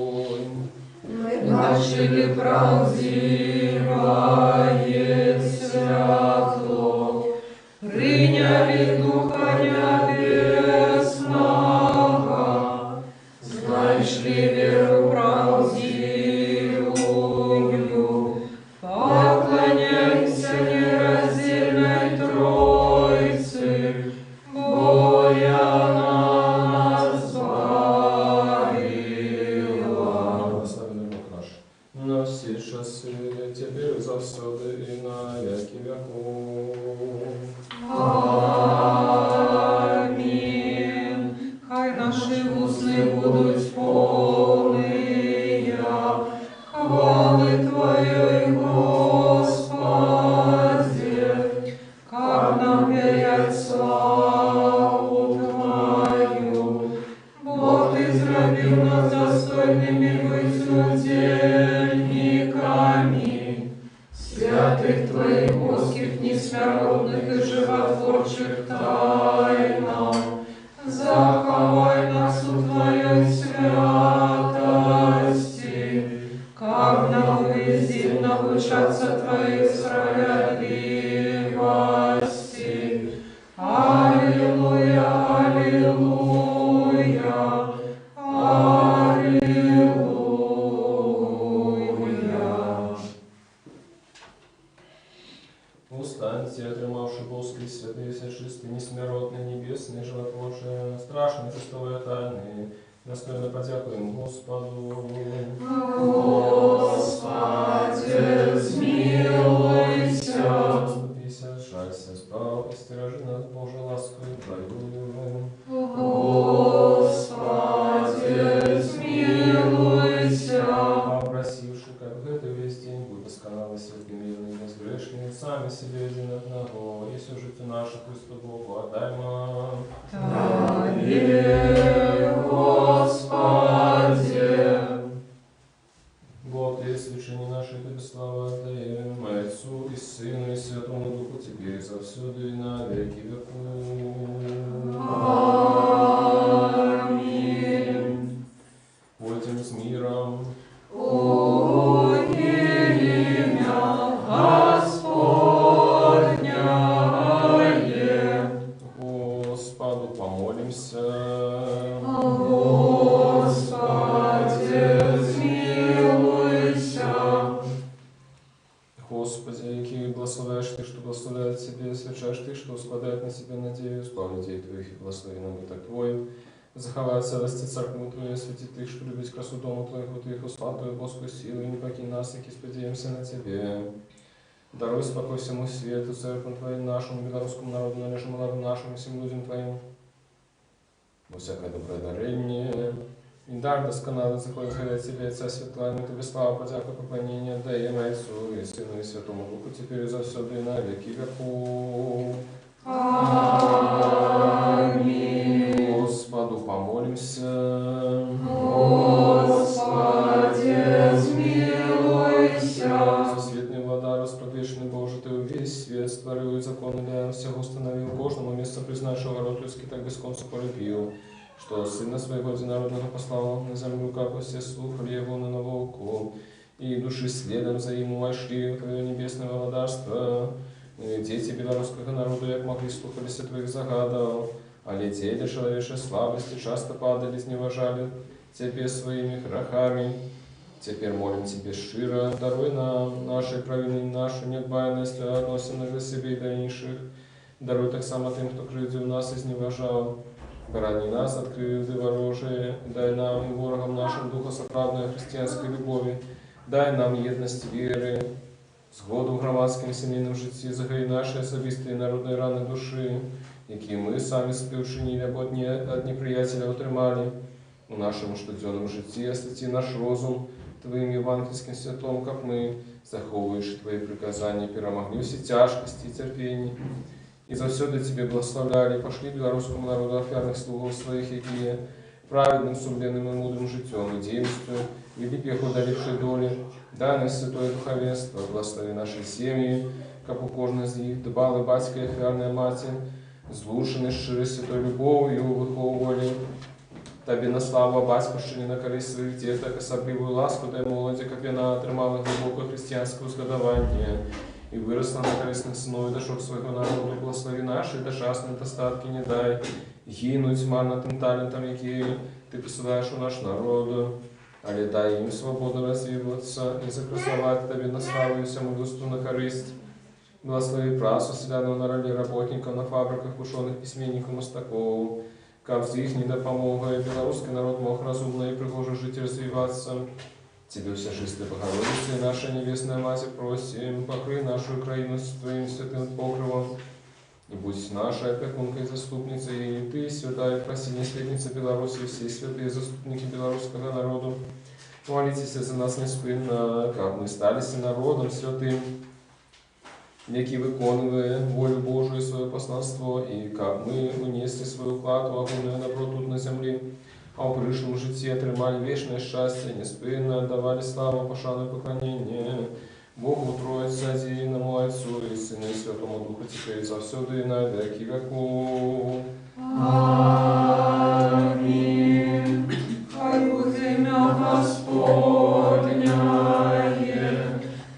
Твой. Начали прозирает святло, приняли Духа Небесного, знайшли веру правдивую, поклоняемся нераздельной Троице, Боя нас творила. Благословен Бог наш, на все часы, теперь завсюди и на веки веков. Аминь. Хай наши устны будут полные хвалы Твоей, Господи, как нам верят славу Твою. Бог, Ты зробил нас достойными быть удельниками святых Твоих узких, несмиротных и животворчих тайнам. Заховай нас у Твоей святости, как нам везде научаться Твоей справедливости. Аллилуйя, аллилуйя, аллилуйя. Устаньте, отримавши Божские святые, чистые, несмиротные, небесные, животворшие, страшные Христовые тайны, достойно подякуем Господу. Господи, смилуйся. Заступися, жалься, спал, и стережи нас Божией лаской Твою. Господи, смилуйся. Попросивши, как в этот весь день, будь досконалы, святый, мирный, безгрешный, сами себе один одного, и все житие наше Христу Богу отдаймо. Тебе, Господи. Бог, есть лечение наше, Тебе слава отдаем, Отцу и Сыну и Святому Духу, Тебе и завсюду и на веки веков. Аминь. Пойдем с миром. Имя Господня. Господу помолимся. Господи, смилуйся. Господи, який благословляешь Ты, что благословляет Тебе, освящаешь Ты, что складает на себе надею, слава людей Твоих и благослови нам так Твой. Заховай целости церкву Твою, освети Ты, что любить красу дому Твоего, Ты их услав Твою Божскую силу, и не покинь нас, яки сподеемся на Тебе. Даруй спокой всему свету, церкву Твою, нашему, белорусскому народу, належному народу нашему, всем людям Твоим. Во всякое доброе дарение. И дар досконалый заходит от Тебе, Отца Светлана, Тебе слава, подяка, поклонение, отдаем Отцу и Сыну и Святому Духу, теперь и завсюду и на веки веков. Аминь. Господу помолимся. Господи, смилуйся. Всесветный Влада, расподвечный Боже, Ты весь свет створил и законы для всех установил, Божному место признавшего род людский так бесконце полюбил, что Сына Своего Единородного послал на землю, как все слухали Его на науку, и души следом за Ему вошли в Твое небесное владарство. И дети белорусского народа, як могли, слухались Твоих загадов, а летели человечей слабости, часто падали, изневажали Тебе своими грехами. Теперь молим Тебе широ, даруй нам нашей провины, нашу недбайность, относим до себе и до інших. Даруй так само тем, кто кривдил нас, изневажал. Храни нас от кривды ворожие, дай нам и ворогам нашим духа справдной христианской любови, дай нам едность веры, згоду в громадском семейном житті, загай наши особистые народные раны души, які мы сами себе учинили, або от неприятеля отримали. У нашем штоденном житті освети наш розум Твоим евангельским святом, как мы, заховываешь Твои приказания, перемогли все тяжкости и терпения. И завсёды Тебе благословляли, пошли белорусскому народу офиарных слугов своих, які праведным, сумленным и мудрым житем и деятельностью, великие удалившие доли, дай нам святое духовенство, благослови наши семьи, как у кожной из них, дбалый батька и офиарная мать, злушены шире святой любовью, выховывали Табі на славу батьківщині на користь своїх діток, особливу ласку дай молоді, як вона отримала глибоке християнське узгодування і виросла на корисних синов, і дошок свого народу, благослови наші, дошасні достатки не дай, гинуть марно тим талентам, які ти посилаєш у наш народ, але дай їм свободу розвиватися і закрасувати тобі на славу і всьому людству на користь. Благослови працу селянного на ролі работників на фабриках, учених, письменників, мостаков, как з їхней допомогою белорусский народ мог разумно и пригоже жить и развиваться. Тебе всечистая Богородица и наша Небесная Мать, просим, покрой нашу Украину с Твоим святым покровом, и будь нашей опекункой и заступницей, и Ты, святая просинесветница Беларуси, и все святые заступники белорусского народу, молитесь за нас неспинно, как мы стали народом святым, який виконує волю Божу і своє посланство, і як ми унесли свою вкладу, огромную добро тут на землі, а в пришлом житті отримали вечное счастье, неспинно отдавали славу, пошану и поклонение Богу Троице, Единому Отцу и Сыну и Святому Духу, теперь завсюду и на веки веков. Аминь. Хай буде ім'я Господня,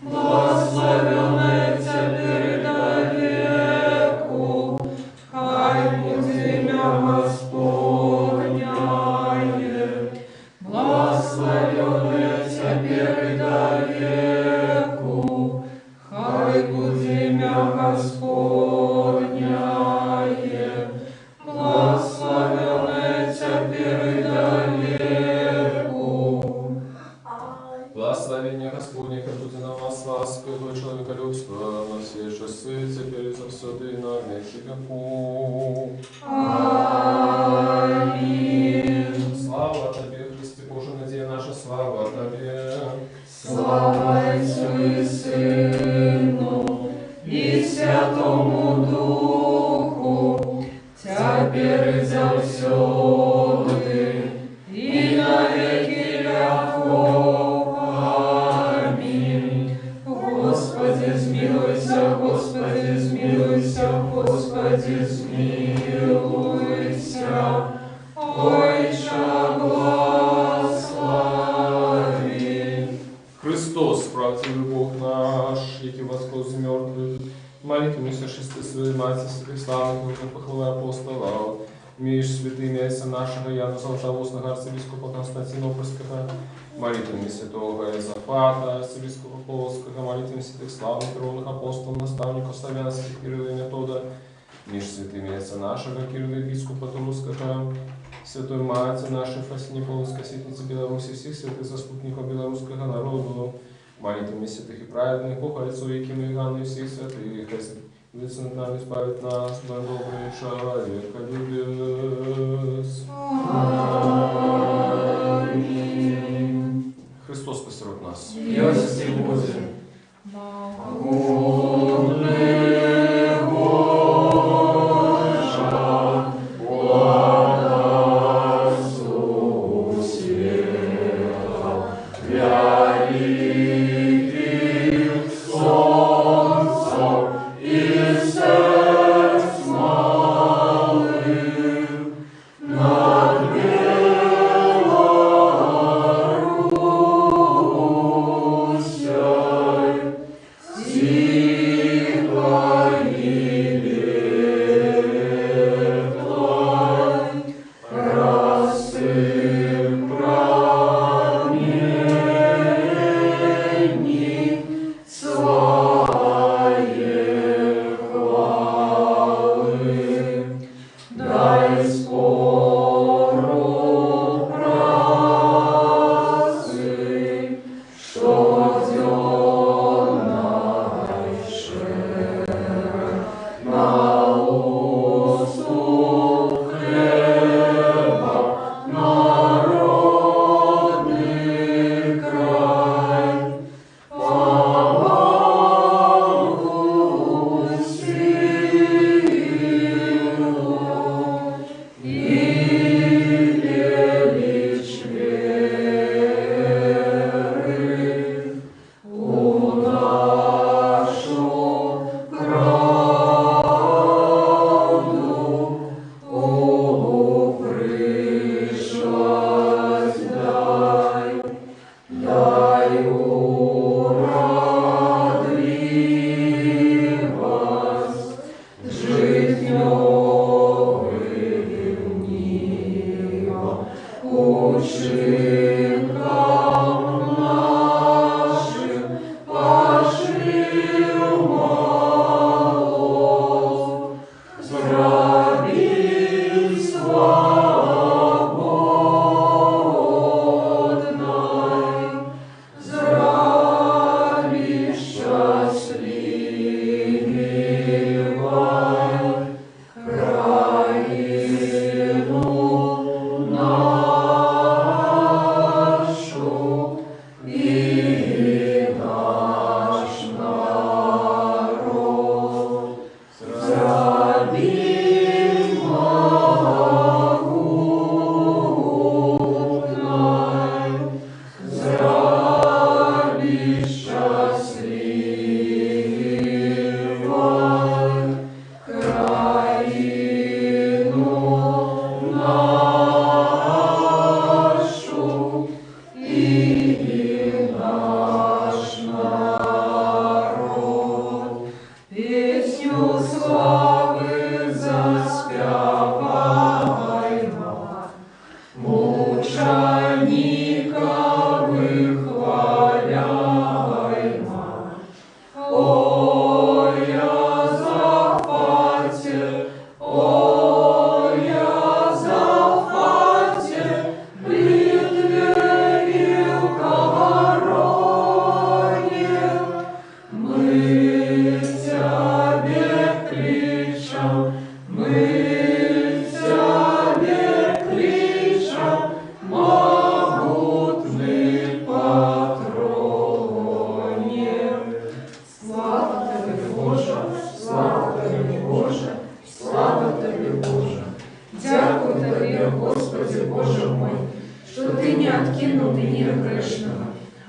благословенное теперь до веку. Хай буде ім'я Господня, благословенное теперь до веку. Хай буде ім'я Господня, благословенное теперь до веку. Благословение Господне, как будет на вас, лаского человеколюбства, на все часы, теперь и завсюду и на веки веков. Аминь. Слава Тебе, Христе Боже, надея наша, слава Тебе. Слава Отцу и Сыну и Святому Духу, теперь и завсёды и на веки веков. Аминь. Господи, смилуйся, Господи, смилуйся, Господи, смилуйся. Ойче, благослови. Христос, правдивый Бог наш, який воскрес из мертвых, молитвами сошисты своей Матери, святых славных, похвалы апостолов, имеешь святыми отца нашего Яна Златоустного, арцебископа Константинопольского, молитвами святого Иозафата, арцебископа Полоцкого, молитвами святых славных, ровных апостолов, наставников славянских Кирилла и Метода, имеешь святыми отца нашего Кирилла епископа Тулузского, Святой Матери нашей Фасини Полоцкой, святницы Беларуси, всех святых заступников белорусского народу, молитвами святых и праведных, Бога Отцу Якима и Ганну и всех святых, лица над нами избавит нас, мой добрый человеколюбец. Аминь. Христос посеред нас. Милости Божией.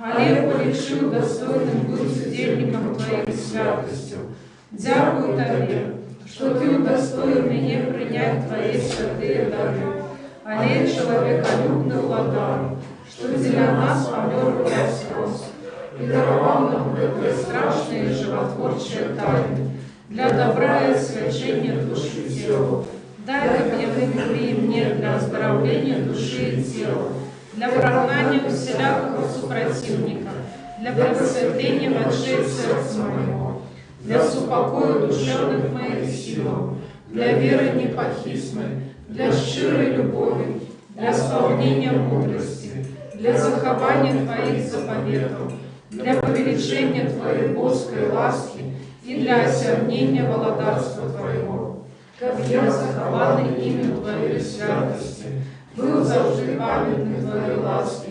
але полишил достойным быть удельником Твоей святостью. Дякую Тебе, что Ты удостоил меня принять Твои святые дары, але человеколюбный владар, что для нас помер Христос и даровал нам это страшные и животворчие тайны для добра и освящения души и тела. Дай объявленные мне для оздоровления души и тела, для прогнания всякого супротивника, для просветления мочей сердца моего, для супокоя душевных моих сил, для веры непохисной, для щирой любови, для исполнения мудрости, для захования Твоих заповедов, для повеличения Твоей боской ласки и для осернения володарства Твоего. Как я, захованный имя Твоей святости, был завжди памятный Твоей ласки,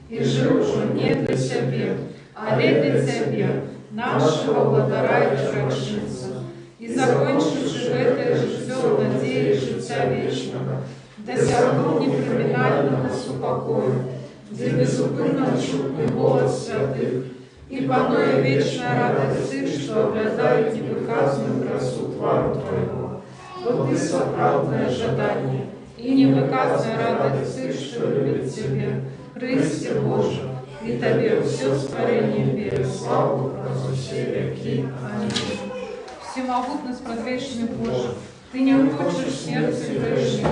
и жил уже не для себя, але для Тебя, нашего владара и чародчица, и закончивши это житье в надее життя вечного, досягнул неприминального супокою, где безупынно чутный голос святых, и пануя вечная радость тых, что обладают невыказанную красу твару Твоего. Вот Ты соправдное ожидание, и невыказанная радость тых, что любят Тебя, Христе Боже, и Тебе все створение вере, славу, прозу все веки. Аминь. Всемогутность предвечный Боже, Ты не хочешь сердце грешника,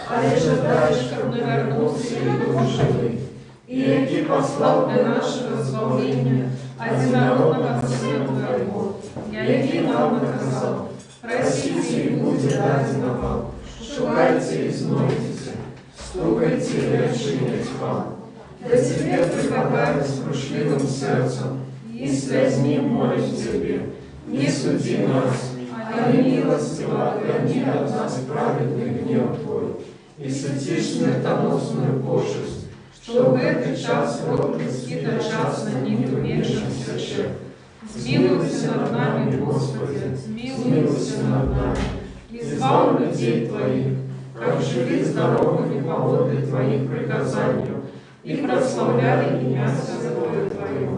а ожидаешь, как навернулся и дух живый, и Ты послал для нашего избавления одинородного Сына Твоего, яви нам наказал. Просите и будет дадено вам, шукайте и знойдите, стукайте и отчинять вам. Да Тебе предлагаю с крушливым сердцем, и слезни молим Тебе, не суди нас, а милостиво отверни от нас праведный гнев Твой, и светишь смертоносную пошесть, что в этот час род бесхитрочасно не умешался чек. Смилуйся над нами, Господи, смилуйся над нами, избав людей Твоих, как жили здоровыми по воды Твоих приказанию, и прославляли имя Святое Твое.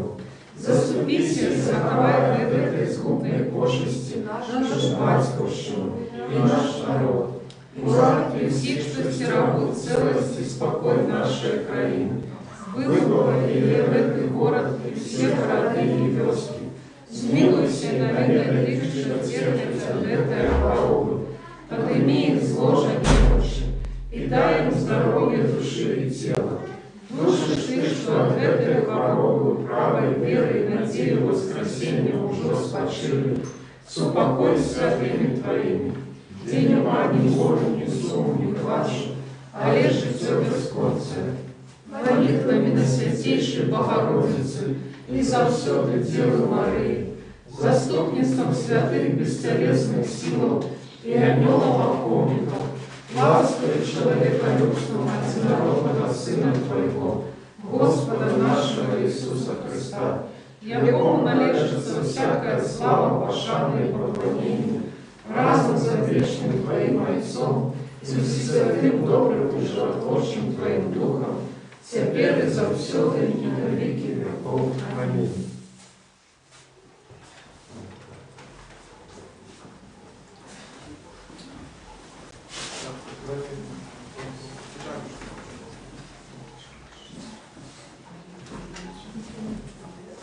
Заступись и заховай в этой скупной пошести нашу батьковщину и наш народ. Узакли всех, что стирают целость и спокой нашей краины. Выгони в этот город и все города и вёски. Смилуйся на винных, что терпят от этой хворобы. Подними их с ложа немощи и дай им здоровье души и тела. Души ты, что от этой хворобы правой верой и надею воскресения уже спочили, с упокой святыми Твоими. Где нема ни гору, ни сумму, ни клашу, а лежит все бесконце. Молитвами на святейшей Богородицы и завсёды Девы Марии, заступництвом святых бестелесных сил и ангелов-охотников, лаской человеколюбством одинородного Сына Твоего, Господа нашего Иисуса Христа, якому належится всякая слава, пошана и поклонение, разом за вечным Твоим Отцом и всесвятым добрым и животворчим Твоим Духом, теперь и завсёды и на веки веков. Аминь.